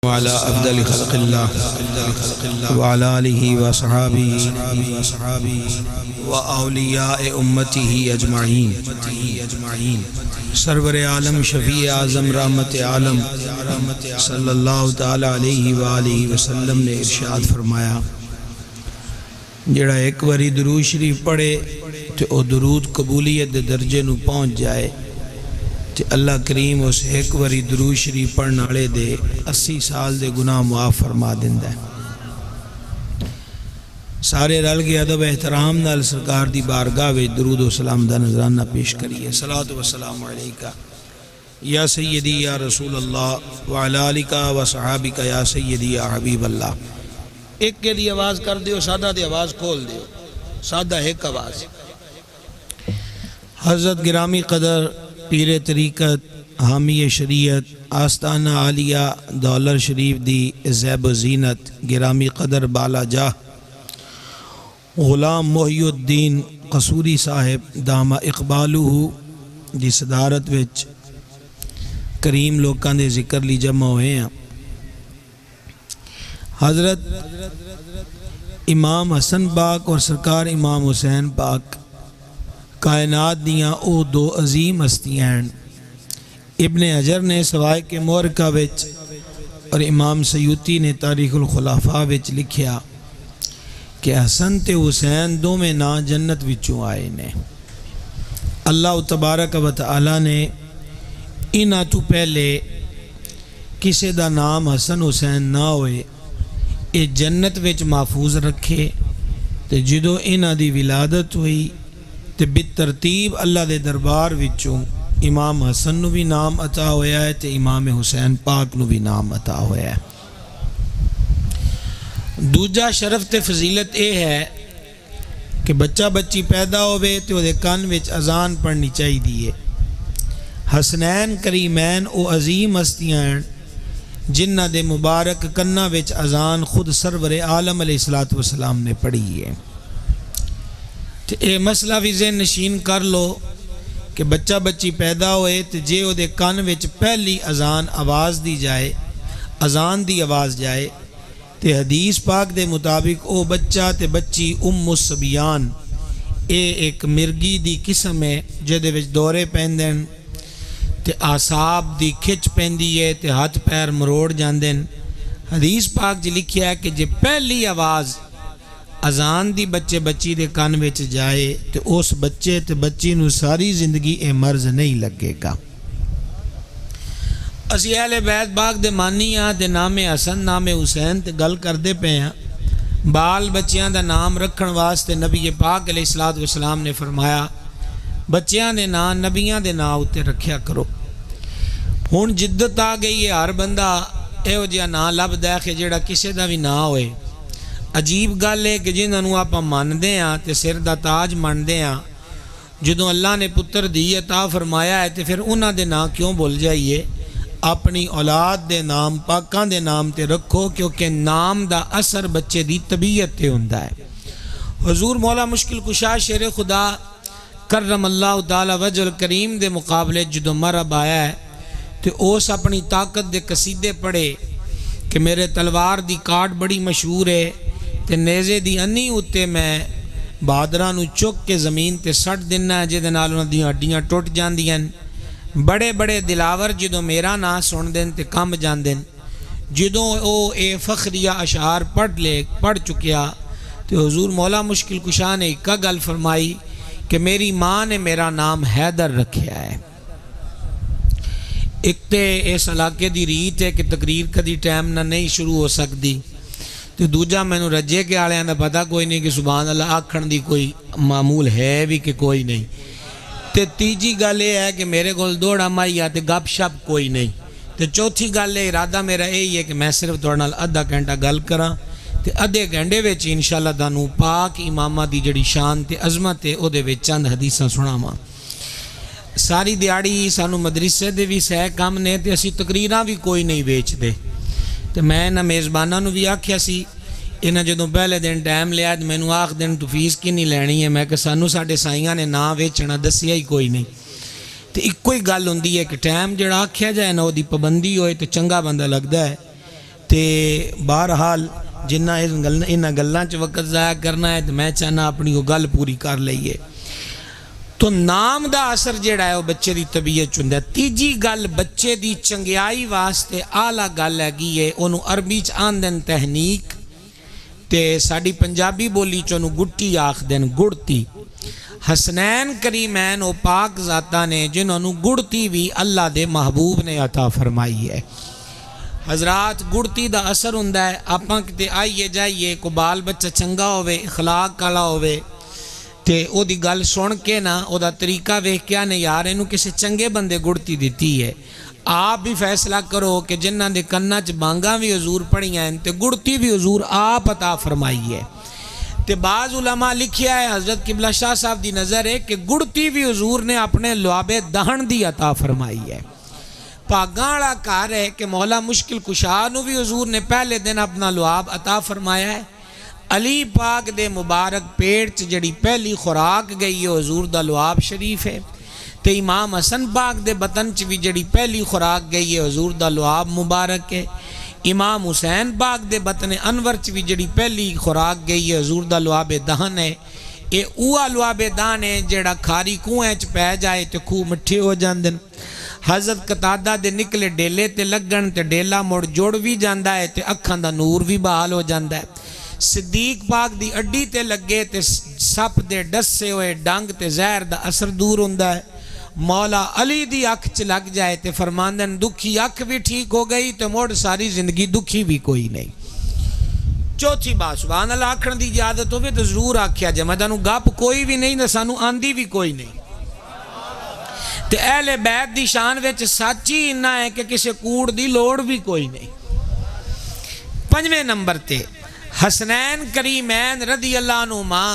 وعلى أفضل خلق الله وعلى آله وصحابه وأولياء أمته أجمعين. سرور عالم شفیع اعظم رحمت عالم صلی اللہ تعالی علیہ وآلہ وسلم نے ارشاد فرمایا، جڑا ایک واری درود شریف پڑھے تو او درود قبولیت دے درجے نو پہنچ جائے تے اللہ کریم اس ایک واری درود شریف پڑھن والے دے 80 سال دے گناہ معاف فرما دیندا ہے۔ سارے رل کے ادب احترام نال سرکار دی بارگاہ وچ درود و سلام دا نذرانہ پیش کریے۔ صلاۃ و سلام علیکہ یا سیدی یا رسول اللہ وعلی آلک و صحابک یا سیدی یا حبیب اللہ۔ ایک کے لیے آواز کر دیو، سادہ دی آواز کھول دیو، سادہ ایک آواز۔ حضرت گرامی قدر پیر طریقت حامی شریعت آستانہ عالیہ دولر شریف دی زیب و زینت گرامی قدر بالا جاہ غلام محی الدین قصوری صاحب دامہ اقبالہ دی صدارت وچ کریم لوکاں دے ذکر لی جمع ہوئے ہیں۔ حضرت امام حسن پاک اور سرکار امام حسین پاک کائنات دیاں او دو عظیم ہستیاں ہیں۔ ابن حجر نے سوائے کے مورکہ وچ اور امام سیوطی نے تاریخ الخلافہ وچ لکھیا کہ حسن تے حسین دو میں نا جنت وچوں آئے نے۔ اللہ تبارک و تعالی نے انہاں تو پہلے کسے دا نام حسن حسین نہ ہوئے اے جنت وچ محفوظ رکھے تے جدو انہاں دی ولادت ہوئی تے بالترتیب اللہ دے دربار وچوں امام حسن نو بھی نام عطا ہویا ہے تے امام حسین پاک نو بھی نام عطا ہویا ہے۔ دوجا شرف تے فضیلت اے ہے کہ بچہ بچی پیدا ہوئے تے وہ دے کان وچ اذان پڑھنی چاہی دیئے۔ حسنین کریمین او عظیم ہستیاں ہیں جنہ دے مبارک کنہ وچ اذان خود سرور عالم علیہ السلام نے پڑھی ہے۔ اے مسئلہ بھی ذہن نشین کر لو کہ بچہ بچی پیدا ہوئے تے جے او دے کان وچ پہلی اذان آواز دی جائے، اذان دی آواز جائے تے حدیث پاک دے مطابق او بچہ تے بچی ام الصبیان اے ایک مرگی دی قسم ہے جدے وچ دورے پیندن تے آساب دی کھچ پیندی ہے تے ہاتھ پیر مروڑ جاندن۔ حدیث پاک جی لکھیا ہے کہ جے پہلی آواز اذان دی بچے بچی دے کان وچ جائے تے اس بچے تے بچی نو ساری زندگی اے مرض نہیں لگے گا۔ اسی اہل بیت باغ دے مانی ہاں تے نام حسن نام حسین تے گل کردے پے ہاں۔ بال بچیاں دا نام رکھن واسطے نبی پاک علیہ السلام نے فرمایا بچیاں دے نام نبیاں دے نام اتے رکھیا کرو۔ ہن جدت آ گئی ہے، ہر بندہ اے جہا نام لبدا ہے کہ جڑا کسے دا بھی نام ہوئے۔ عجیب گل ہے کہ جنہوں آپ ماندے ہیں تے سر دا تاج ماندے ہیں، جدوں اللہ نے پتر دی عطا فرمایا ہے تے پھر انہاں دے نام کیوں بھول جائیے؟ اپنی اولاد دے نام پاکاں دے نام تے رکھو، کیونکہ نام دا اثر بچے دی طبیعت تے ہوندا ہے۔ حضور مولا مشکل کشا شیر خدا کرم اللہ تعالی وجہ الکریم دے مقابلے جدوں مرب آیا ہے تے اس اپنی طاقت دے قصیدے پڑھے کہ میرے تلوار دی کاٹ بڑی مشہور ہے تے نیزے دی انی اتے میں بہادراں نو چک کے زمین تے سٹ دینا ہے جدے نال انہاں دی ہڈیاں ٹوٹ جاندیاں۔ بڑے بڑے دلاور جدوں میرا نام سن دین تے کم جاندن۔ جدوں او اے فخریہ اشعار پڑھ چکیا تے حضور مولا مشکل کشا نے ایک گل فرمائی کہ میری ماں نے میرا نام حیدر رکھیا ہے۔ ایک تے اس علاقے دی ریت ہے کہ تقریر کدی ٹائم نہ نہیں شروع ہو سکتی، تو دوجا میں نو رجے کے آلیاں دا پتہ کوئی نہیں کہ سبحان اللہ آکھن دی کوئی معمول ہے بھی کہ کوئی نہیں، تے تیجی گل یہ ہے کہ میرے کول دوڑا مائی آتے گپ شپ کوئی نہیں، تے چوتھی گل ہے ارادہ میرا یہی ہے کہ میں صرف توڑ نال ادھا گھنٹہ گل کراں تے ادھے گھنٹے وچ انشاءاللہ تانوں پاک امامہ دی جڑی شان تے عظمت ہے او دے وچ چند حدیثاں سناواں۔ ساری دیاڑی سانوں مدرسے دے بھی سہ کم نے تے اسی تقریراں بھی کوئی نہیں ویچ دے، تے میں نہ میزباناں نو بھی آکھیا سی انہاں جدوں پہلے دن ٹائم لیا تے مینوں آکھ دن تو فیس کنی لینی ہے، میں کہ سانوں ساڈے سائیاں نے نہ ویچنا دسیا ہی کوئی نہیں، تے ایک کوئی گل ہوندی ہے کہ ٹائم جڑا آکھیا جائے نا او دی پابندی ہوئے تے چنگا بندہ لگدا ہے۔ تے بہرحال جنہ انہاں گلاں چ وقت ضائع کرنا ہے تو میں چاہنا اپنی وہ گل پوری کر لئیے. تو نام دا اثر جیڑا ہے وہ بچے دی طبیعت چندہ ہے. تیجی گل بچے دی چنگیائی واسطے آلہ گل ہے گی ہے انہوں عربی چ آن دن تہنیک تے ساڑی پنجابی بولی چونوں گٹی آخ دن گڑتی. حسنین کریمین و پاک ذاتہ نے جنہوں گڑتی بھی اللہ دے محبوب نے عطا فرمائی ہے. حضرات گڑتی دا اثر ہوندہ ہے آپاں کتے آئیے جائیے کو بال بچہ چنگا ہوئے اخلاق کالا ہوئے تے او دی گل سن کے نا او دا طریقہ ویکھ کیا نے یار انہوں کسے چنگے بندے گڑتی دیتی ہے. آپ بھی فیصلہ کرو کہ جنہ دے کنہ چ بانگاں بھی حضور پڑھی ہیں تے گڑتی بھی حضور آپ عطا فرمائی ہے. تے بعض علماء لکھیا ہے حضرت قبلہ شاہ صاحب دی نظر ہے کہ گڑتی بھی حضور نے اپنے لعاب دہن دی عطا فرمائی ہے. پاگاڑا کار ہے کہ مولا مشکل کشانو بھی حضور نے پہلے دن اپنا لعاب عطا فرمایا ہے. علی پاک دے مبارک پیٹ جڑی پہلی خوراک گئی ہے حضور دا لعاب شریف ہے. تے امام حسن پاک دے بطن چ بھی جڑی پہلی خوراک گئی ہے حضور دا لعاب مبارک ہے. امام حسین پاک دے بطن انور چ بھی جڑی پہلی خوراک گئی ہے حضور دا لعاب دہن ہے. اے اوہ لعاب دہن ہے جڑا کھاری کنویں چ پہ جائے تے خوہ مٹھے ہو جاندن. حضرت قطادہ دے نکلے ڈیلے تے لگن تے ڈیلا مڑ جوڑ بھی جاندہ ہے تے اکھاں دا نور بھی بحال ہو جاندہ ہے. صدیق پاک دی اڈی تے لگے تے سپ دے ڈسے ہوئے ڈنگ تے زہر دا اثر دور ہوندہ ہے. مولا علی دی اکھ چ لگ جائے تے فرماندن دکھی اکھ بھی ٹھیک ہو گئی تو موڑ ساری زندگی دکھی بھی کوئی نہیں. چوتھی بات سبحان اللہ آکھن دی اجازت ہوئے تو ضرور آکھیا جمعدانو گپ کوئی بھی نہیں نسانو آندی بھی کوئی نہیں. تے اہل بیت دی شان وچ سچی انہا ہے کہ کسے کوڑ دی لوڑ بھی کوئی نہیں. پنجویں نمبر تے حسنین کریمین رضی اللہ عنہما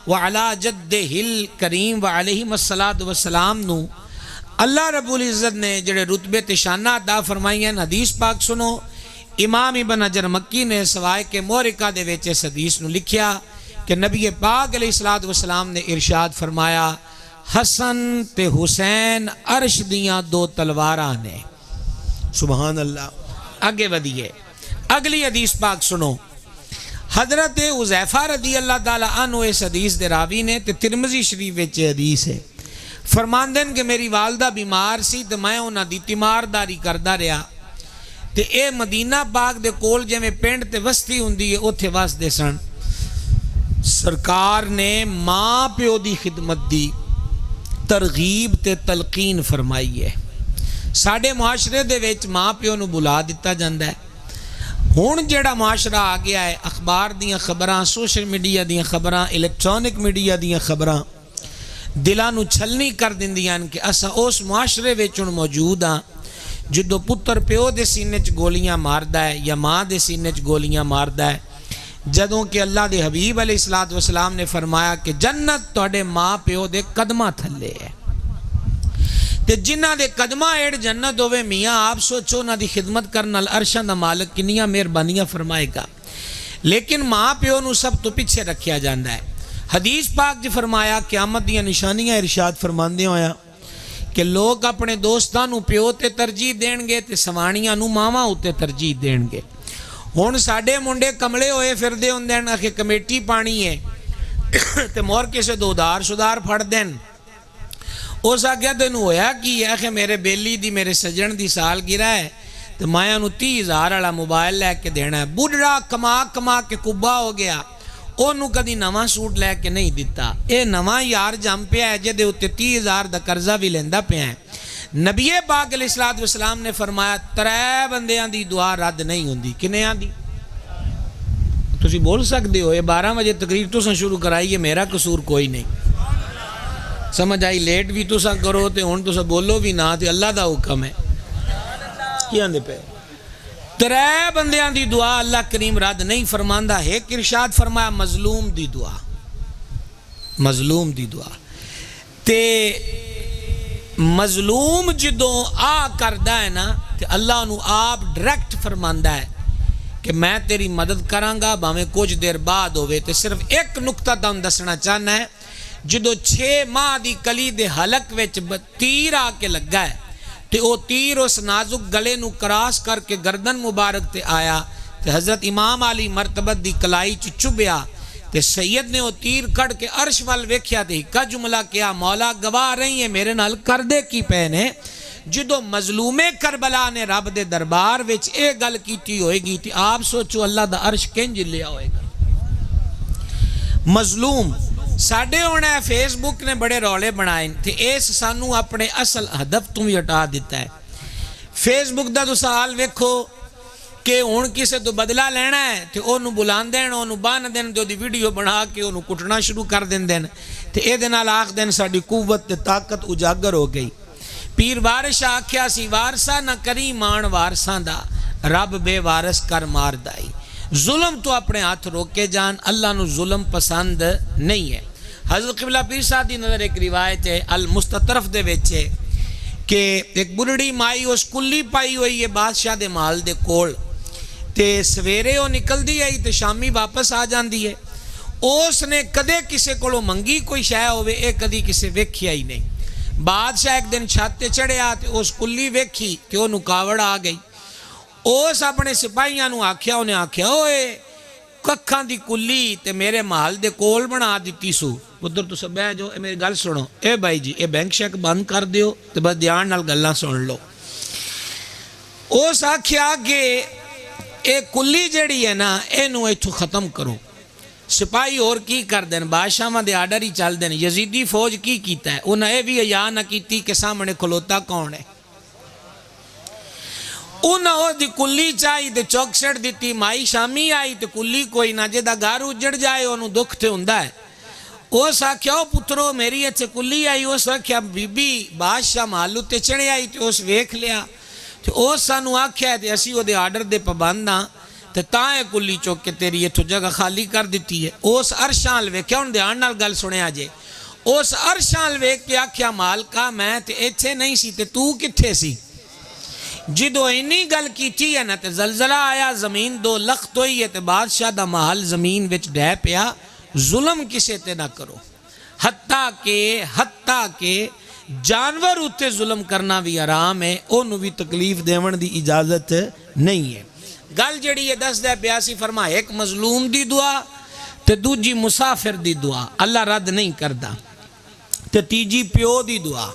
وعلا جدہ الکریم وعلیہم السلام نو اللہ رب العزت نے جڑے رتبے تشانہ عطا فرمائی ہیں. حدیث پاک سنو امام ابن حجر مکی نے سوائے کے مورکہ دے ویچے اس حدیث نو لکھیا کہ نبی پاک علیہ السلام نے ارشاد فرمایا حسن تے حسین عرش دیاں دو تلواراں نے. سبحان اللہ. آگے ودیے اگلی حدیث پاک سنو. حضرت حذیفہ رضی اللہ تعالیٰ عنہ اس حدیث دے راوی نے تے ترمذی شریف وچ حدیث ہے فرماندن کہ میری والدہ بیمار سی تے میں انہاں دی تیمارداری کردا رہا تے اے مدینہ پاک دے کول جویں پنڈ تے وستی ہوندی ہے اوتھے وسدے سن. سرکار نے ماں پیو دی خدمت دی ترغیب تے تلقین فرمائی ہے. ساڑھے معاشرے دے وچ ماں پیو نو بلا دیتا جاندہ ہے. ہون جیڑا معاشرہ آ گیا ہے اخبار دیاں خبراں سوشل میڈیا دیاں خبراں الیکٹرانک میڈیا دیاں خبراں دلاں نو چھلنی کر دیندیاں کہ اسا اس معاشرے وچوں موجود ہاں جدو پتر پیو دے سینے چ گولیاں ماردا ہے یا ماں دے سینے چ گولیاں ماردا ہے جدوں کہ اللہ دے حبیب علیہ السلام نے فرمایا کہ جنت تواڈے ماں پیو دے قدماں تھلے ہے. تے جنہ دے قدمہ ایڑ جنت ہوئے میاں آپ سوچو نہ دی خدمت کرنا العرشاں دا مالک کنیاں مہربانیاں فرمائے گا. لیکن ماں پیو نو سب تو پیچھے رکھیا جاندہ ہے. حدیث پاک جی فرمایا قیامت دیاں نشانیاں ارشاد فرماندے ہویا کہ لوگ اپنے دوستاں نو پیو تے ترجیح دین گے تے سوانیاں نو ماما ہوتے ترجیح دین گے. ہون ساڑھے منڈے کملے ہوئے پھر دے ہوں دین کہ کمیٹی پانی ہے تے مور کسے دو دار شدار پھڑ دین. اس آگیا دن ہویا کہ یہ کہ میرے بیلی دی میرے سجن دی سال گرا ہے تو مایا نو 30,000 والا موبائل لے کے دینا ہے. بڑھڑا کما کے کبا ہو گیا انہوں کدی نواں سوٹ لے کے نہیں دیتا. اے نواں یار جم پیا ہے جدے ہوتے 30,000 دا قرضہ بھی لیندہ پیا ہے. نبی پاک علیہ السلام نے فرمایا 3 بندیاں دی دعا رد نہیں ہوندی. کنیاں دی تسی بول سکتے ہو. یہ 12 بجے تقریر تو سن شروع کرائیے میرا قصور کوئی نہیں. سمجھ آئی لیٹ بھی تو سا کرو تے ہون تو سا بولو بھی نہ تے اللہ دا حکم ہے. کیا اندے پہ 3 بندیاں دی دعا اللہ کریم رد نہیں فرماندہ ہے. ارشاد فرمایا مظلوم دی دعا. مظلوم دی دعا تے مظلوم جدوں آ کردہ ہے نا تے اللہ انہوں آپ ڈریکٹ فرماندہ ہے کہ میں تیری مدد کرانگا باویں کچھ دیر بعد ہوئے. تے صرف ایک نکتہ تا ہم دسنا چاہنا ہے جدو 6 ماہ دی کلی دے حلق وچ تیر آ کے لگا ہے تے او تیر اس نازک گلے نو کراس کر کے گردن مبارک تے آیا تے حضرت امام علی مرتبت دی کلائی چبیا تے سید نے وہ تیر کڑ کے عرش وال ویکھیا تے کا جملہ کیا مولا گواہ رہی ہے میرے نال کردے کی پینے جدو مظلوم کربلا نے رب دے دربار وچ اے گل کیتی ہوئے گی تے آپ سوچو اللہ دا عرش کنج لیا ہوئے گا مظلوم ساڑھے ہونا ہے فیس بک نے بڑے رولے بنائیں تے ایس سانو اپنے اصل ہدف تم ہٹا دیتا ہے فیس بک دا تو سوال ویکھو کہ ہن کسے تو بدلہ لینا ہے تے اونوں بلان دین اونوں بان دین جو دی ویڈیو بنا کے اونوں کٹنا شروع کر دین تے اے دے نال آکھ دین ساڈی قوت تے طاقت اجاگر ہو گئی پیر وارث آکھیا سی وارثا نہ کری مان وارثاں دا رب بے وارث کر مار دائی ظلم تو اپنے ہاتھ روکے جان اللہ نو ظلم پسند نہیں ہے حضرت قبلہ پیر صاحب دی نظر ایک روایت ہے المستطرف دے وچے کہ ایک بڑڑی مائی اس کلی پائی ہوئی ہے بادشاہ دے مال دے کول تے سویرے وہ نکل دی آئی تے شامی واپس آ جان دی ہے اس نے کدے کسے کولو منگی کوئی شے ہوئے اے کدی کسے ویکھیا ہی نہیں بادشاہ ایک دن چھت تے چڑھے آتے اس کلی ویکھی تے وہ نکاوڑ آ گئی اس اپنے سپاہیاں نو آکھیا انہیں آکھیا اوے ککھاں دی کلی تے میرے محل دے کول بنا دیتی سو ادھر تو سب ہے جو میری گل سنو اے بھائی جی اے بینک شیک بند کر دیو تے بس دھیان نال گلاں سن لو اس آکھیا کہ اے کلی جڑی ہے نا اینو ایتھوں ختم کرو سپاہی اور کی کر دین بادشاہ دے آرڈر ہی چل دین یزیدی فوج کی کیتا ہے انہاں اے بھی حیا نہ کیتی کہ سامنے کھلوتا کون ہے انہاں او دی کلی چاہی تے چوک سٹ دیتی مائی شامی آئی تے کلی کوئی نہ جے دا گھر اجڑ جائے انہوں دکھ تے ہوندا ہے اس آکھیا او پترو میری ایتھے کلی آئی اس آکھیا بی بی بادشاہ محلو تے چڑھے آئی تے اس ویکھ لیا تے اس سانو آکھیا تے اسی او دے آرڈر دے پابند ہاں تے تائیں کلی چوک کے تیری ایتھوں جگہ خالی کر دیتی ہے اس عرشاں ویکھیا ہن دھیان نال گل سنیا جے اس عرشاں ویکھ کے آکھیا مالکا میں تے ایتھے نہیں سی تے تو کتھے سی جدو اینی گل کیتی ہے نا تے زلزلہ آیا زمین دو لخت ہوئی ہے تے بادشاہ دا محل زمین وچ ڈہ پیا ظلم کسے تے نہ کرو حتیٰ کہ جانور اتے ظلم کرنا بھی حرام ہے انہوں بھی تکلیف دیون دی اجازت نہیں ہے گل جڑی ہے دس دے بیاسی فرما ایک مظلوم دی دعا تے دوجی مسافر دی دعا اللہ رد نہیں کردا تے تیجی پیو دی دعا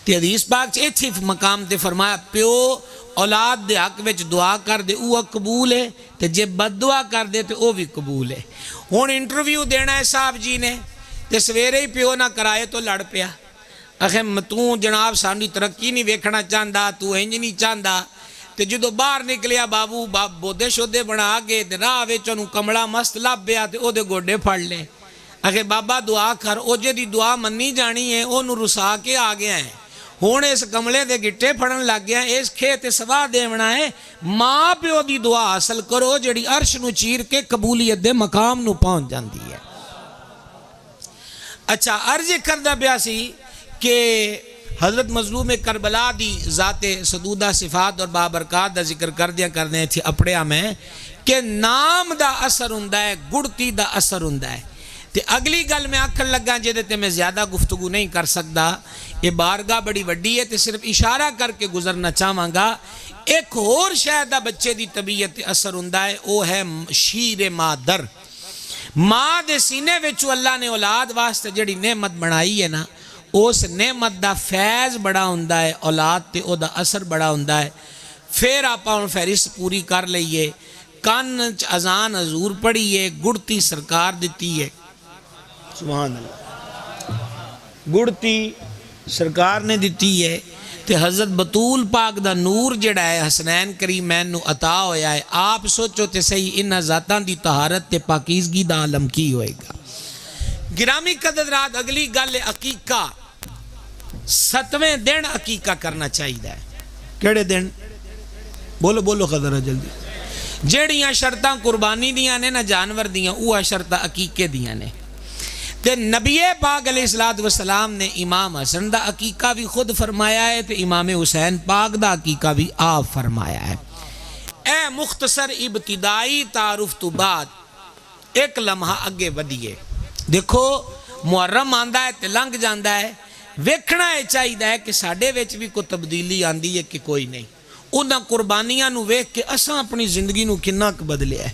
تے حدیث پاک ایتھی مقام تے فرمایا پیو اولاد دے حق وچ دعا کر دے او قبول ہے تے جے بد دعا کر دے تے او بھی قبول ہے ہن انٹرویو دینا ہے صاحب جی نے تے سویرے ہی پیو نہ کرائے تو لڑ پیا اخے تو جناب سانی ترقی نہیں ویکھنا چاہندا تو انج نہیں چاہندا تے جدو باہر نکلیا بابو بودے شودے بنا کے تے راہ وچ اونوں کملا مست لب پیا تے او دے گوڈے پھڑ لے اخے بابا دعا کر او جے دی دعا مننی جانی ہے اونوں رسا کے آ گیا ہے ہون اس کملے دے گٹے پھڑن لگ گیا اس کھیت سوا دیونا ہے ماں پیو دی دعا حاصل کرو جڑی عرش نو چیر کے قبولیت دے مقام نو پہنچ جاندی ہے اچھا عرض کردہ بیاسی کہ حضرت مظلوم کربلا دی ذات صدودہ صفات اور بابرکات دا ذکر کردیا تھی اپنے میں کہ نام دا اثر ہوندا ہے گڑتی دا اثر ہوندا ہے تے اگلی گل میں آکھن لگا جے تے میں زیادہ گفتگو نہیں کر سکتا یہ بارگاہ بڑی وڈی ہے تے صرف اشارہ کر کے گزرنا چاہواں گا ایک اور شاید بچے دی طبیعت اثر ہوندا ہے وہ ہے شیر مادر ماں دے سینے وچوں اللہ نے اولاد واسطے جڑی نعمت بنائی ہے نا اس نعمت دا فیض بڑا ہوندا ہے اولاد تے او دا اثر بڑا ہوندا ہے پھر آپا ہن فہرست پوری کر لئیے کان اذان حضور پڑھیے گڑتی سرکار دیتی ہے سبحان اللہ گڑتی سرکار نے دیتی ہے تے حضرت بطول پاک دا نور جڑا ہے حسنین کریمین نو عطا ہویا ہے آپ سوچو تے صحیح انہاں ذاتاں دی طہارت تے پاکیزگی دا عالم کی ہوئے گا گرامی قدرات اگلی گل عقیقہ 7ویں دن عقیقہ کرنا چاہیے ہے کیڑے دن بولو بولو قدرہ جلدی جیڑیاں شرطاں قربانی دیاں نے نہ جانور دیاں اوہ شرطاں عقیقے دیاں نے تے نبی پاک علیہ السلام نے امام حسن دا عقیقہ بھی خود فرمایا ہے تے امام حسین پاک دا عقیقہ بھی آپ فرمایا ہے اے مختصر ابتدائی تعارف تو بعد ایک لمحہ اگے ودیے دیکھو محرم آندا ہے تے لنگ جاندا ہے ویکھنا ہے چاہیے ہے کہ ساڈے وچ بھی کوئی تبدیلی آندی ہے کہ کوئی نہیں انہاں قربانیاں نو ویکھ کے اساں اپنی زندگی نو کنا ک بدلیا ہے،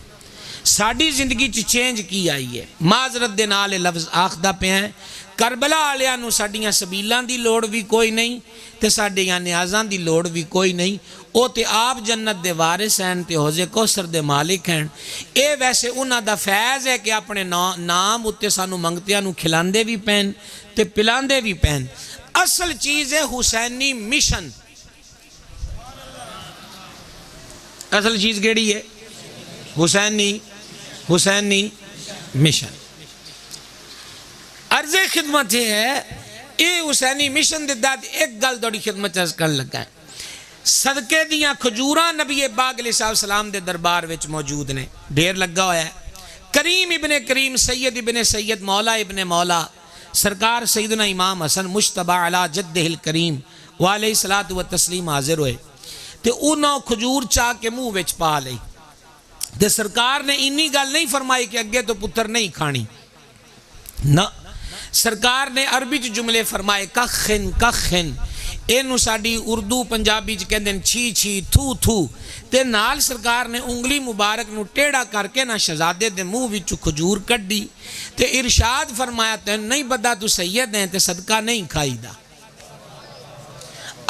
ساڈی زندگی چ چینج کی آئی ہے۔ معذرت دے نال لفظ آکھدا پیا ہے، کربلا والیاں نو ساڈیاں سبیلاں دی لوڑ بھی کوئی نہیں تے ساڈیاں نیازاں دی لوڑ بھی کوئی نہیں، او تے آپ جنت دے وارث ہیں تے حوض کوثر دے مالک ہیں۔ اے ویسے انہاں دا فیض ہے کہ اپنے نام اتے سانو منگتیاں نو کھلاندے بھی پین تے پلاندے بھی پین۔ اصل چیز ہے حسینی مشن۔ اصل چیز کیڑی ہے؟ حسینی مشن۔ عرض خدمت ہے یہ حسینی مشن دے داد ایک گل توڑی خدمت عرض کر لگا ہے۔ صدقے دیاں کھجوراں نبی پاک علیہ السلام دے دربار وچ موجود نے، ڈھیر لگا ہویا ہے۔ کریم ابن کریم، سید ابن سید، مولا ابن مولا، سرکار سیدنا امام حسن مجتبی علی جدہ الکریم وعلیہ الصلوۃ والتسلیم حاضر ہوئے تے انہوں کھجور چاہ کے منہ وچ پا لئی تے سرکار نے انی گل نہیں فرمائی کہ اگے تو پتر نہیں کھانی، نہ سرکار نے عربی چ جملے فرمائے کخن کخن، اینو ساڈی اردو پنجابی چ کہندے چھی چھی تھو تھو، تے نال سرکار نے انگلی مبارک نو ٹیڑھا کر کے نہ شہزادے دے منہ وچ کھجور کڈی تے ارشاد فرمایا تے نہیں بدا تو سید ہیں تے صدقہ نہیں کھائی دا۔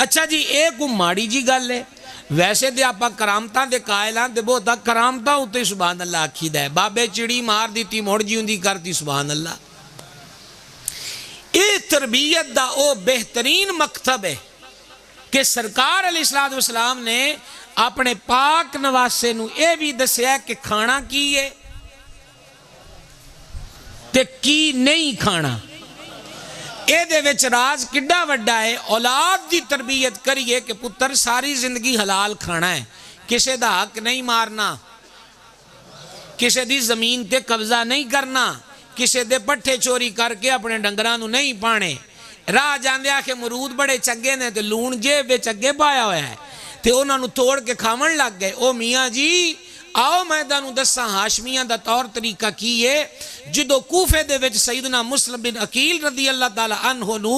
اچھا جی ایک ماڑی جی گل ہے، ویسے دے آپا کرامتاں دے قائلاں دے بہتا کرامتاں ہوتے سبحان اللہ آکھی دا ہے، بابے چڑی مار دیتی موڑ جی ہوندی کرتی سبحان اللہ۔ یہ تربیت دا او بہترین مکتب ہے کہ سرکار علیہ السلام نے اپنے پاک نواسے نو اے بھی دسیا کہ کھانا کی ہے تے کی نہیں کھانا۔ اے دے وچ راز کڈا وڈا ہے، اولاد دی تربیت کریے کہ پتر ساری زندگی حلال کھانا ہے، کسے دا حق نہیں مارنا، کسے دی زمین تے قبضہ نہیں کرنا، کسے دے پٹھے چوری کر کے اپنے ڈنگراں نو نہیں پانے۔ راہ جاندے آکھے مرود بڑے چنگے نے تے لون جیب وچ اگے پایا ہویا ہے تے انہاں نو توڑ کے کھاون لگ گئے۔ او میاں جی آؤ میں دانو دساں ہاشمیاں دا طور طریقہ کی ہے۔ جدو کوفے دے وچ سیدنا مسلم بن عقیل رضی اللہ تعالی عنہ نو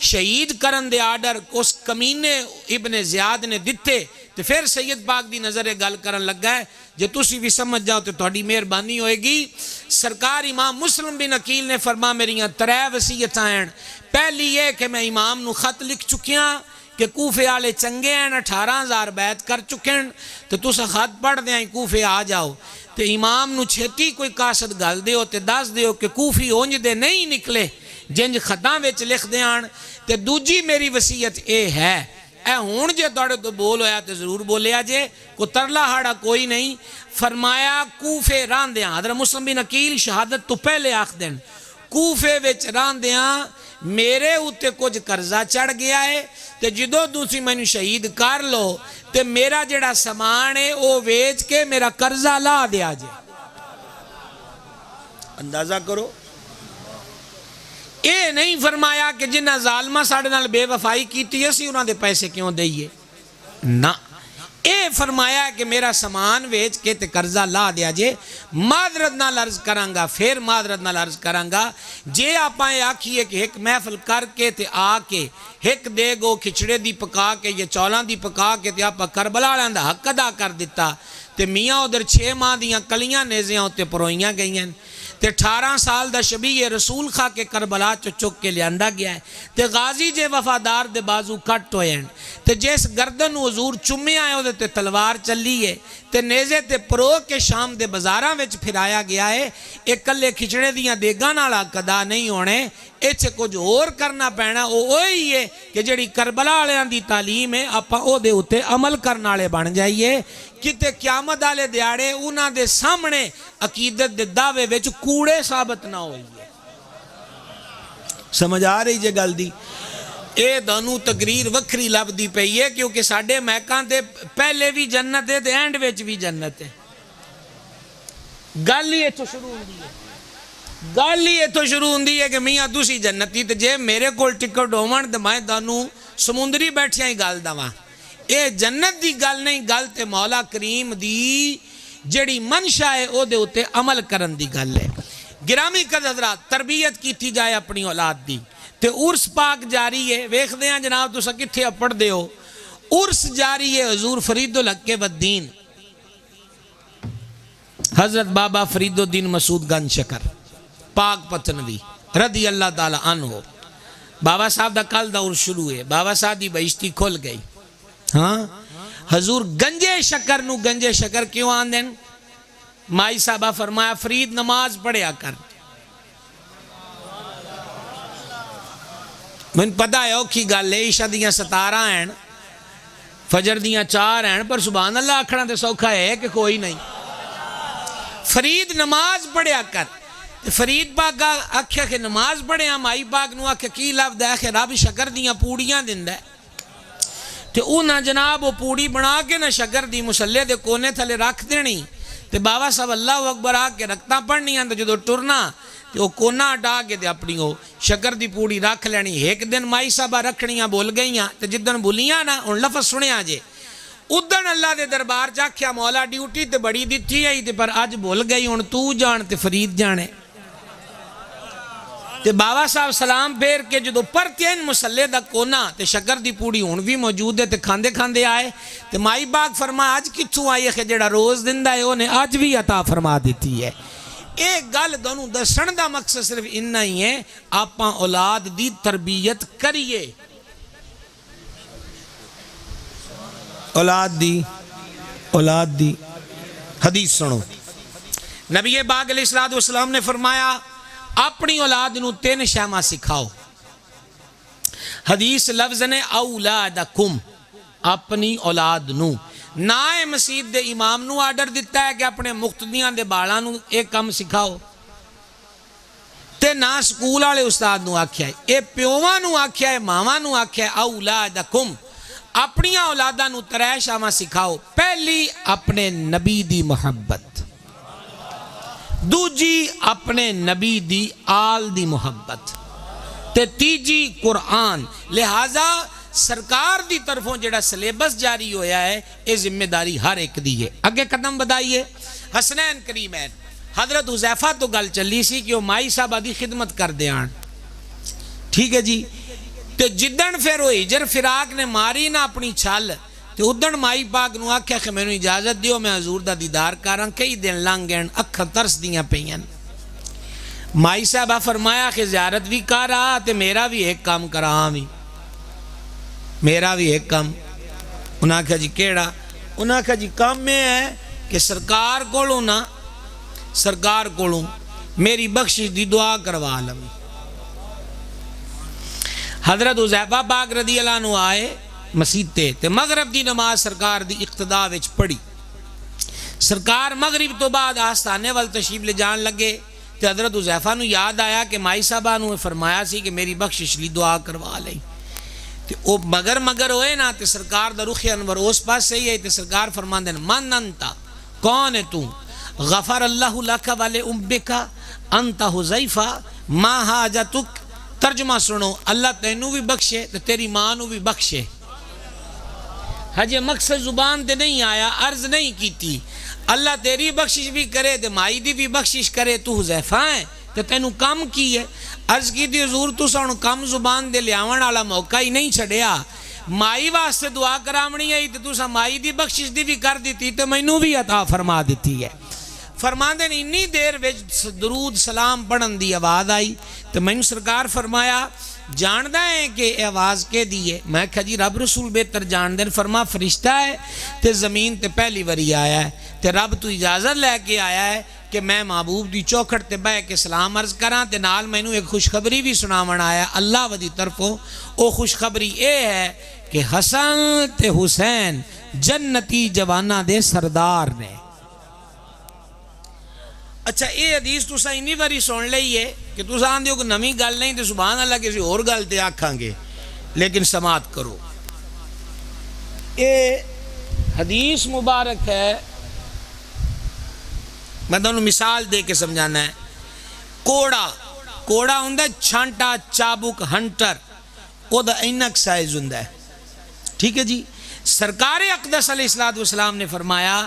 شہید کرن دے آرڈر اس کمینے ابن زیاد نے دتے تے پھر سید پاک دی نظر گل کرن لگا ہے، جے تسی بھی سمجھ جاؤ تو تہاڈی مہربانی ہوئے گی۔ سرکار امام مسلم بن عقیل نے فرما میریاں 3 وصیتاں ہیں، پہلی یہ کہ میں امام نو خط لکھ چکیاں کہ کوفے والے چنگے ہیں، 18,000 بیعت کر چکے ہیں تو تسا خط پڑھ دیں کوفے آ جاؤ تے امام نو چھتی کوئی قاصد گل دیو تے دس دیو کہ کوفی اونج دے نہیں نکلے جنج خطاں وچ لکھ دیان۔ تے دوجی میری وصیت اے ہے، اے ہون جے توڑے تو بول ہویا تے ضرور بولیا جے، کو ترلا ہاڑا کوئی نہیں۔ فرمایا کوفے راندیاں، حضرت مسلم بن عقیل شہادت تو پہلے آکھ دیں کوفے وچ راندیاں میرے ہوتے کچھ قرضہ چڑھ گیا ہے تے جدو دوسری میں نے شہید کر لو تے میرا جڑا سامان ہے وہ ویچ کے میرا قرضہ لا دیا جائے۔ اندازہ کرو، اے نہیں فرمایا کہ جنہ ظالمہ ساڑھے نال بے وفائی کیتی ہے سی انہاں دے پیسے کیوں دئیے، نہ اے فرمایا کہ میرا سامان ویچ کے تے قرضہ لا دیا جے۔ معذرت نال عرض کرانگا، پھر معذرت نال عرض کرانگا، جے آپاں آکھیے کہ ایک محفل کر کے تے آ کے ایک دے گو کھچڑے دی پکا کے یا چولاں دی پکا کے تے آپاں کربلا دا حق ادا کر دیتا تے میاں ادھر 6 ماہ دیاں کلیاں نیزیاں ہوتے پروئیاں گئی ہیں تے 18 سال دا شبیہ رسول خواہ کے کربلا چک کے لیاندہ گیا ہے تے غازی جے وفادار دے بازو کٹ ہوئے ہیں تے جیس گردن حضور چمے آئے ہوتے تے تلوار چلی ہے تے نیزے تے پرو کے شام دے بزاراں وچ پھرایا گیا ہے۔ ایک کلے کھچڑے دیاں دیگاں نال قدا نہیں ہونے، ایچے کچھ اور کرنا پینا، وہی ہے کہ جڑی کربلا والےاں دی تعلیم ہے آپاں او دے اوتے عمل کرن والے بن جائیے، کتے قیامت والے دیاڑے انہاں دے سامنے عقیدت دے دعوے وچ کوڑے ثابت نہ ہوئی ہے۔ سمجھ آ رہی جے گل دی؟ اے دانو تقریر وکری لب دی پئی ہے کیونکہ ساڈے محکاں تے پہلے بھی جنت ہے تے اینڈ وچ بھی جنت ہے۔ گل ہی ایتھوں شروع ہوندی ہے، گل ہی ایتھوں شروع ہوندی ہے کہ میاں تسی جنتی تے جے میرے کول ٹکٹ ہون تے میں دانو سمندری بیٹھیاں ہی گل دواں۔ اے جنت دی گل نہیں، گل تے مولا کریم دی جڑی منشا ہے او دے اوتے عمل کرن دی گل ہے۔ گرامی قدر حضرات، تربیت کیتی جائے اپنی اولاد دی تے عرس پاک جاری ہے۔ ویکھ دیاں جناب تساں کتھے اپڑ دے ہو، عرس جاری ہے حضور فرید الحق والدین حضرت بابا فرید الدین مسعود گنج شکر پاک پتنوی رضی اللہ تعالی عنہ. بابا صاحب دا کل دا عرس شروع ہے. بابا صاحب دی بہشتی کھل گئی. ہاں حضور گنجے شکر نو گنجے شکر کیوں آن دین؟ مائی صاحبہ فرمایا فرید نماز پڑھیا کر. من پتا ہے اوکھی گل ہے، عشاء دیاں 17 ہیں، فجر دیاں 4 ہیں، پر سبحان اللہ آکھنا تے سوکھا ہے کہ کوئی نہیں. فرید نماز پڑھیا کر. فرید پاک آکھیا کہ نماز پڑھیا. مائی پاک نو آکھیا کی لفظ ہے کہ رب شکر دیاں پوڑیاں دیندا ہے. تے اونا جناب وہ پوڑی بنا کے نہ شکر دی مسلے دے کونے تھلے رکھ دینی. تے بابا صاحب اللہ اکبر آ کے رکھتا پڑھنی ہیں. تو جدو ٹرنا تے وہ کونا ہٹا کے تے اپنی وہ شکر دی پوڑی رکھ لینی. ایک دن مائی صاحبہ رکھنیاں بول گئیاں. تے جدن بولیاں نا ان لفظ سنے آجے ادن اللہ دے دربار چاکھیا مولا ڈیوٹی تے بڑی دیتی ہے تے پر آج بول گئی ان تو جان تے فرید جانے. تے بابا صاحب سلام پھیر کے جدو پرتے ہیں مسلے دا کونا تے شکر دی پوڑی ہون بھی موجود ہے تے کھاندے کھاندے آئے. تے مائی باغ فرما آج کتھوں آئی ہے کہ جڑا روز دندہ ہے انہیں آج بھی عطا فرما دیتی ہے. ایک گل دونوں دسن دا مقصد صرف انہا ہی ہے آپاں اولاد دی تربیت کریے. اولاد دی حدیث سنو. نبی پاک علیہ السلام نے فرمایا اپنی اولاد نو 3 شیواں سکھاؤ. حدیث لفظ نے اولادکم اپنی اولاد نو. نائے مسجد دے امام نو آرڈر دیتا ہے کہ اپنے مقتدیاں دے بالاں نو ایک کم سکھاؤ تے نہ سکول والے استاد نو آکھیا ہے. اے پیواں نو آکھیا ہے ماواں نو آکھیا ہے اولادکم اپنی اولاداں نو 3 شیواں سکھاؤ. پہلی اپنے نبی دی محبت، دوجی اپنے نبی دی آل دی محبت تے تیجی قرآن. لہٰذا سرکار دی طرفوں جڑا سلیبس جاری ہویا ہے یہ ذمہ داری ہر ایک دی ہے. اگے قدم بدائیے. حسنین کریمین حضرت حذیفہ تو گل چلی سی کہ وہ مائی صاحبہ دی خدمت کر دیان. ٹھیک ہے جی. تے جدن پھر وہ ہجر فراق نے ماری نہ اپنی چھل تے ادن مائی پاک نو آکھیا کہ میں نو اجازت دیو میں حضور دا دیدار کراں. کئی دن لنگ گئن اکھاں ترس دیاں پئیاں. مائی صاحبہ فرمایا کہ زیارت بھی کر رہا تے میرا بھی ایک کام کراں بھی میرا بھی ایک کام. انہاں کہا جی کیڑا؟ انہاں کہا جی کام میں ہے کہ سرکار کولوں نا سرکار کولوں میری بخشش دی دعا کروا لم. حضرت حذیفہ پاک رضی اللہ عنہ آئے مسجد تے مغرب دی نماز سرکار دی اقتداء وچ پڑھی. سرکار مغرب تو بعد آستانے وال تشریف لے جان لگے تے حضرت حذیفہ نو یاد آیا کہ مائی صاحبہ نو فرمایا سی کہ میری بخشش لی دعا کروا لئی. تے او مگر ہوئے نا تے سرکار دا رخ انور اس پاس سے ہی ہے تے سرکار فرمان دین من انتا کون ہے تو؟ غفر اللہ لکا والے امبکا انتا حذیفہ ما حاجتک. ترجمہ سنو اللہ تینوں بھی بخشے تے تیری ماں نو بھی بخشے. حجے مقصد زبان تے نہیں آیا عرض نہیں کیتی. اللہ تیری بخشش بھی کرے تے مائی دی بھی بخشش کرے. تو حذیفہ ہے تے تینوں کم کی ہے. عرض کی دی حضور تو سن کم زبان دے لیاون والا موقع ہی نہیں چھڑیا. مائی واسطے دعا کرامنی ہے تے تو سا مائی دی بخشش دی بھی کر دیتی تے مینوں بھی عطا فرما دیتی ہے. فرمان دین انی دیر وچ درود سلام پڑھن دی آواز آئی تو میں نے سرکار فرمایا جاندہ ہے کہ اے آواز کے دیئے؟ میں کہا جی رب رسول بہتر جان دین. فرما فرشتہ ہے تے زمین تے پہلی وری آیا ہے تے رب تو اجازت لے کے آیا ہے کہ میں محبوب دی چوکھٹ تے بہ کے سلام عرض کراں تے نال میں نے ایک خوشخبری بھی سناون آیا اللہ ودی طرفوں. او خوشخبری اے ہے کہ حسن تے حسین جنتی جوانہ دے سردار نے. اچھا یہ حدیث تو انی باری سن لئی ہے کہ تو آن دیو کہ نمی گل نہیں تو سبحان اللہ کسی اور گل تے آکھاں گے لیکن سماعت کرو. یہ حدیث مبارک ہے میں دونوں مثال دے کے سمجھانا ہے. کوڑا ہوندہ چھانٹا چابک ہنٹر وہ دا اینک سائز ہوندہ ہے. ٹھیک ہے جی. سرکار اقدس علیہ السلام نے فرمایا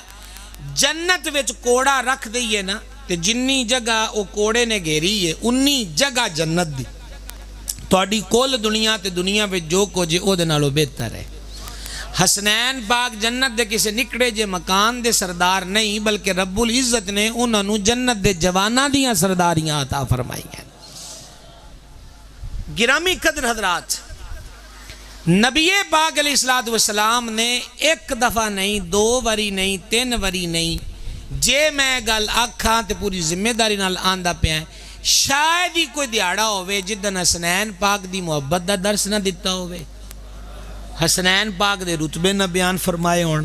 جنت وچ کوڑا رکھ دئیے نا تے جنی جگہ او کوڑے نے گھیری ہے انی جگہ جنت دی. توڑی کول دنیا تے دنیا وچ جو کچھ او دے نالوں بہتر ہے. حسنین پاک جنت دے کسے نکڑے جے مکان دے سردار نہیں بلکہ رب العزت نے انہوں نے جنت دے جوانہ دیاں سرداریاں عطا فرمائی ہیں۔ گرامی قدر حضرات، نبی پاک علیہ السلام نے ایک دفعہ نہیں، 2 وری نہیں، 3 وری نہیں، جے میں گل آکھاں تے پوری ذمہ داری نال آندہ پہ ہیں، شاید ہی کوئی دیاڑا ہوئے جدن حسنین پاک دی محبت دا درس نہ دیتا ہوئے، حسنین پاک دے رتبے نہ بیان فرمائے ہون،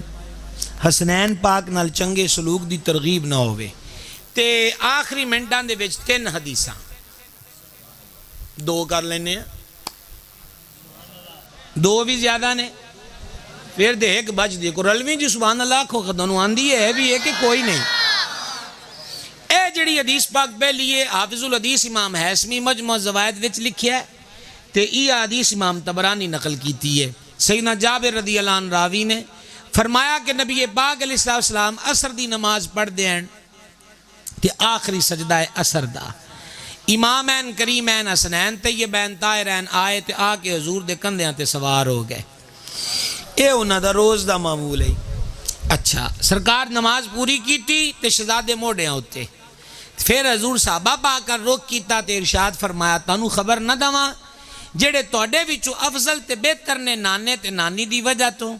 حسنین پاک نال چنگے سلوک دی ترغیب نہ ہوئے۔ تے آخری منٹان دے وچ 3 حدیثاں 2 کر لینے ہیں، 2 بھی زیادہ نے، پھر دے ایک بچ دے کو رلویں جی سبحان اللہ کھو خدانو آندھی ہے بھی ہے کہ کوئی نہیں۔ اے جڑی حدیث پاک پہ لیے حافظ الحدیث امام حیثمی مجموع الزوائد وچ لکھیا ہے تے یہ حدیث امام طبرانی نقل کیتی ہے۔ سیدنا جابر رضی اللہ عنہ راوی نے فرمایا کہ نبی پاک علیہ السلام عصر دی نماز پڑھ دین تے آخری سجدہ عصر دا امامین کریمین حسنین طیبین طاہرین آئے تے آکے حضور دے کندیاں تے سوار ہو گئے۔ اے انہاں دا روز دا معمول ہے۔ اچھا سرکار نماز پوری کیتی تے شہزادے موڑیاں ہوتے، پھر حضور صحابہ پا کر روک کیتا تے ارشاد فرمایا تانوں خبر نہ دواں جڑے توڑے وچوں افضل تے بہتر نے نانے تے نانی دی وجہ تو،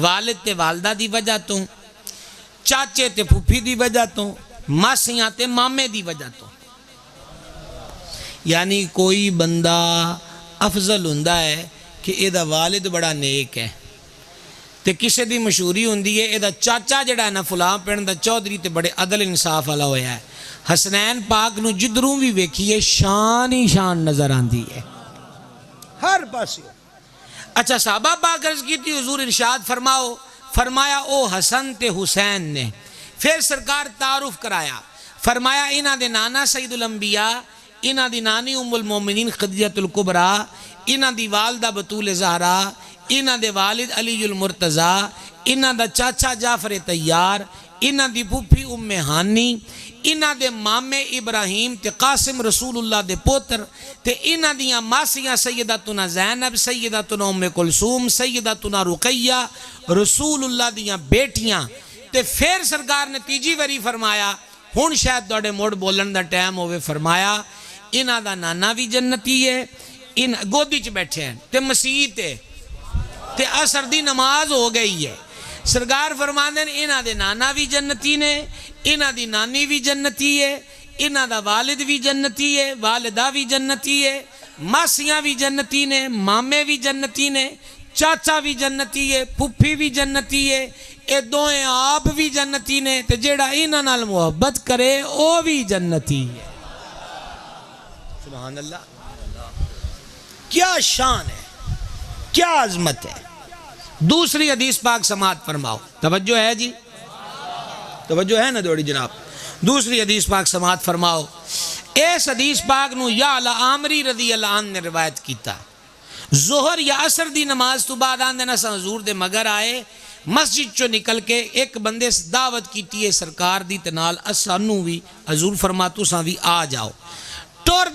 والد تے والدہ دی وجہ تو، چاچے تے پھوپھی دی وجہ تو، ماسیاں تے مامے دی وجہ تو۔ یعنی کوئی بندہ افضل ہوندہ ہے کہ اے دا والد بڑا نیک ہے تے کسے دی مشہوری ہوندی ہے اے دا چاچا جڑا ہے نا فلاں پنڈ دا چودھری تے بڑے عدل انصاف والا ہویا ہے۔ حسنین پاک نو جدروں بھی ویکھیے شان ہی شان نظر آندی ہے ہر پاسے۔ اچھا صحابہ پاک عرض کی تھی حضور ارشاد فرماؤ، فرمایا او حسن تے حسین نے، پھر سرکار تعارف کرایا، فرمایا انہاں دے نانا سید الانبیاء، انہاں دی نانی ام المومنین خدیجہ الکبریٰ، انہاں دی والدہ بطول زہرا، انہاں دے والد علی المرتضیٰ، انہاں دا چاچا جعفر طیار، انہاں دی پھوپھی ام ہانی، انہاں دے مامے ابراہیم تے قاسم رسول اللہ دے پوتر تے انہاں دیاں ماسیاں سیدتنا زینب، سیدتنا ام کلثوم، سیدتنا رقیہ رسول اللہ دیاں بیٹیاں۔ تے پھر سرکار نے تیجی وری فرمایا ہون شاید دوڑے موڑ بولن دا ٹائم ہوئے، فرمایا انہاں دا نانا بھی جنتی ہے، گودی چ بیٹھے ہیں تے مسیح تے عصر دی نماز ہو گئی ہے۔ سرکار فرماندے ہیں انہاں دے نانا بھی جنتی نے، انہاں دی نانی بھی جنتی ہے، انہاں دا والد بھی جنتی ہے، والدہ بھی جنتی ہے، ماسیاں بھی جنتی نے، مامے بھی جنتی نے، چاچا بھی جنتی ہے، پھپھی بھی جنتی ہے، اے دوئیں آپ بھی جنتی نے، تے جیڑا انہاں نال محبت کرے او بھی جنتی ہے۔ سبحان اللہ، کیا شان ہے، کیا عظمت ہے۔ دوسری حدیث پاک سماعت فرماؤ، توجہ ہے جی، توجہ ہے نا دوڑی جناب۔ دوسری حدیث پاک سماعت فرماؤ، اس حدیث پاک نو یا علی عامری رضی اللہ عنہ نے روایت کیتا، ظہر یا عصر دی نماز تو بعد آن دینا سا حضور دے مگر آئے، مسجد چو نکل کے ایک بندے سے دعوت کیتی ہے سرکار دی تنال اسانو بھی، حضور فرماتو سا بھی آ جاؤ۔ ٹور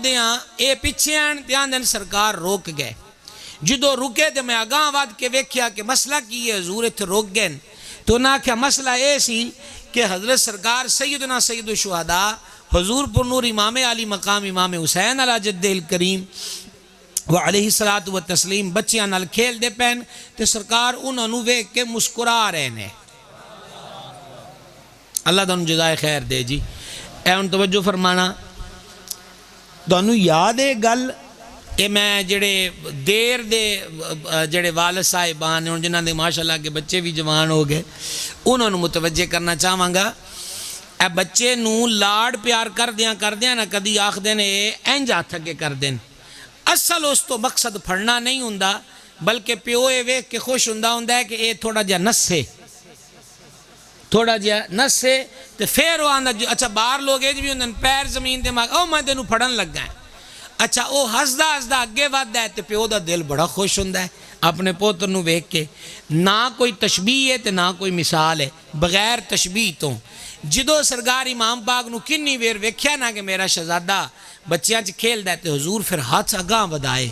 دیاں اے پچھے آن دیان دین سرکار روک گئے، جدو رکے دے میں آگاں واد کے ویکھیا کہ مسئلہ کی ہے، حضور اتھے روک گئے تو نہ کیا مسئلہ ایسی کہ حضرت سرکار سیدنا سید الشہداء حضور پر نور امام علی مقام امام حسین علی جد الکریم وعلیہ الصلاۃ والتسلیم بچیاں نال کھیل دے پین تے سرکار انہوں نے ویکھ کے مسکرا رہے نے۔ اللہ دنوں جزائے خیر دے جی۔ اے ان توجہ فرمانا، دنوں یاد ہے گل اے میں جڑے دیر دے جڑے والد صاحبان ہیں جنہاں دے ماشاءاللہ کے بچے بھی جوان ہو گئے، انہوں نے متوجہ کرنا چاہواں گا، اے بچے نو لاڑ پیار کر دیاں نہ کدی آخ دین اے انج ہاتھ اگے کر دین۔ اصل اس تو مقصد پھڑنا نہیں ہوندا، بلکہ پیو اے ویکھ کے خوش ہوندا ہے کہ اے تھوڑا جہا نسے، تے پھر وہ آندا اچھا باہر لوگ اے بھی ہوندے پیر زمین تے ماں او میں تینوں پھڑن لگا ہے، اچھا او ہسدا اگے ودا ہے تے پیو دا دل بڑا خوش ہوندا ہے اپنے پوتر نو ویکھ کے۔ نہ کوئی تشبیہ ہے تے نہ کوئی مثال ہے، بغیر تشبیہ تو جدو سرکار امام پاک نو کنی ویر ویکھیا نا کہ میرا شہزادہ بچیاں چ کھیلدا ہے تے حضور پھر ہاتھ اگاں ودائے